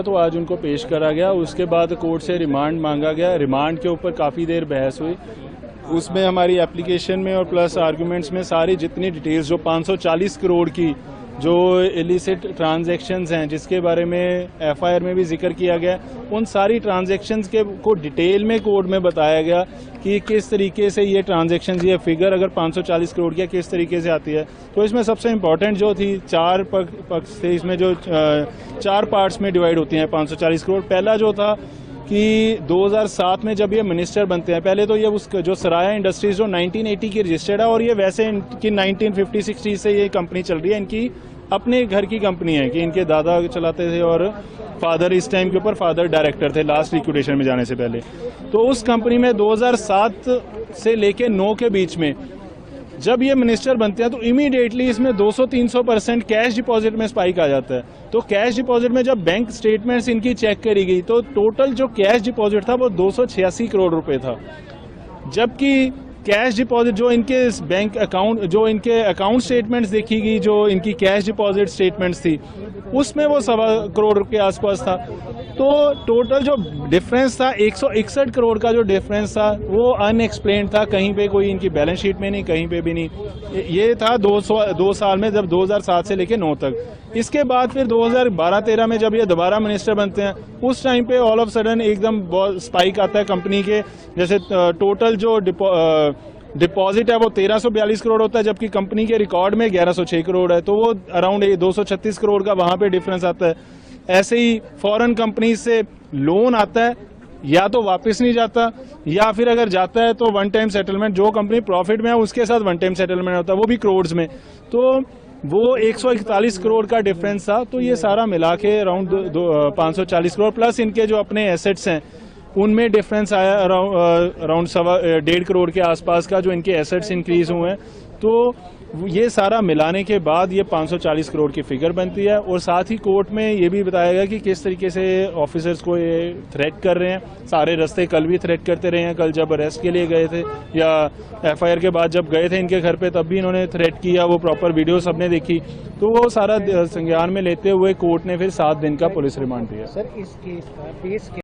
तो आज उनको पेश करा गया। उसके बाद कोर्ट से रिमांड मांगा गया। रिमांड के ऊपर काफ़ी देर बहस हुई। उसमें हमारी एप्लीकेशन में और प्लस आर्गुमेंट्स में सारी जितनी डिटेल्स जो 540 करोड़ की जो इलिसिट ट्रांजैक्शंस हैं जिसके बारे में एफआईआर में भी जिक्र किया गया, उन सारी ट्रांजैक्शंस के को डिटेल में कोर्ट में बताया गया कि किस तरीके से ये ट्रांजैक्शंस, ये फिगर अगर 540 करोड़ की किस तरीके से आती है। तो इसमें सबसे इम्पॉर्टेंट जो थी चार पक्ष थे, इसमें जो चार पार्ट्स में डिवाइड होती हैं 540 करोड़। पहला जो था कि 2007 में जब ये मिनिस्टर बनते हैं, पहले तो ये जो सराया इंडस्ट्रीज जो 1980 की रजिस्टर्ड है और ये वैसे इनकी 1950-60 से ये कंपनी चल रही है, इनकी अपने घर की कंपनी है कि इनके दादा चलाते थे और फादर इस टाइम के ऊपर फादर डायरेक्टर थे लास्ट लिक्विडेशन में जाने से पहले। तो उस कंपनी में 2007 से लेके 9 के बीच में जब ये मिनिस्टर बनते हैं तो इमीडिएटली इसमें 200-300% कैश डिपॉजिट में स्पाइक आ जाता है। तो कैश डिपॉजिट में जब बैंक स्टेटमेंट्स इनकी चेक करी गई तो टोटल जो कैश डिपॉजिट था वो 286 करोड़ रुपए था, जबकि कैश डिपॉजिट जो इनके बैंक अकाउंट, जो इनके अकाउंट स्टेटमेंट्स देखी गई, जो इनकी कैश डिपॉजिट स्टेटमेंट्स थी, उसमें वो 1.25 करोड़ के आसपास था। तो टोटल जो डिफरेंस था 161 करोड़ का जो डिफरेंस था वो अनएक्सप्लेन्ड था, कहीं पे कोई इनकी बैलेंस शीट में नहीं, कहीं पे भी नहीं। ये था 2 साल में, जब 2007 से लेके 9 तक। इसके बाद फिर 2012-13 में जब ये दोबारा मिनिस्टर बनते हैं, उस टाइम पे ऑल ऑफ सडन एकदम स्पाइक आता है कंपनी के। जैसे टोटल जो डिपॉजिट है वो 1342 करोड़ होता है, जबकि कंपनी के रिकॉर्ड में 1106 करोड़ है। तो वो अराउंड 236 करोड़ का वहां पे डिफरेंस आता है। ऐसे ही फॉरेन कंपनी से लोन आता है, या तो वापस नहीं जाता, या फिर अगर जाता है तो वन टाइम सेटलमेंट, जो कंपनी प्रॉफिट में है उसके साथ वन टाइम सेटलमेंट होता है, वो भी करोड़ में। तो वो 141 करोड़ का डिफरेंस था। तो ये सारा मिला के अराउंड 540 करोड़ प्लस इनके जो अपने एसेट्स हैं उनमें डिफरेंस आया अराउंड 1.5 करोड़ के आसपास का, जो इनके एसेट्स इंक्रीज हुए हैं। तो ये सारा मिलाने के बाद ये 540 करोड़ की फिगर बनती है। और साथ ही कोर्ट में ये भी बताया गया कि किस तरीके से ऑफिसर्स को ये थ्रेट कर रहे हैं। सारे रास्ते कल भी थ्रेट करते रहे हैं। कल जब अरेस्ट के लिए गए थे या एफआईआर के बाद जब गए थे इनके घर पे, तब भी इन्होंने थ्रेट किया। वो प्रॉपर वीडियो सबने देखी। तो वो सारा संज्ञान में लेते हुए कोर्ट ने फिर 7 दिन का पुलिस रिमांड दिया। सर, इस केस का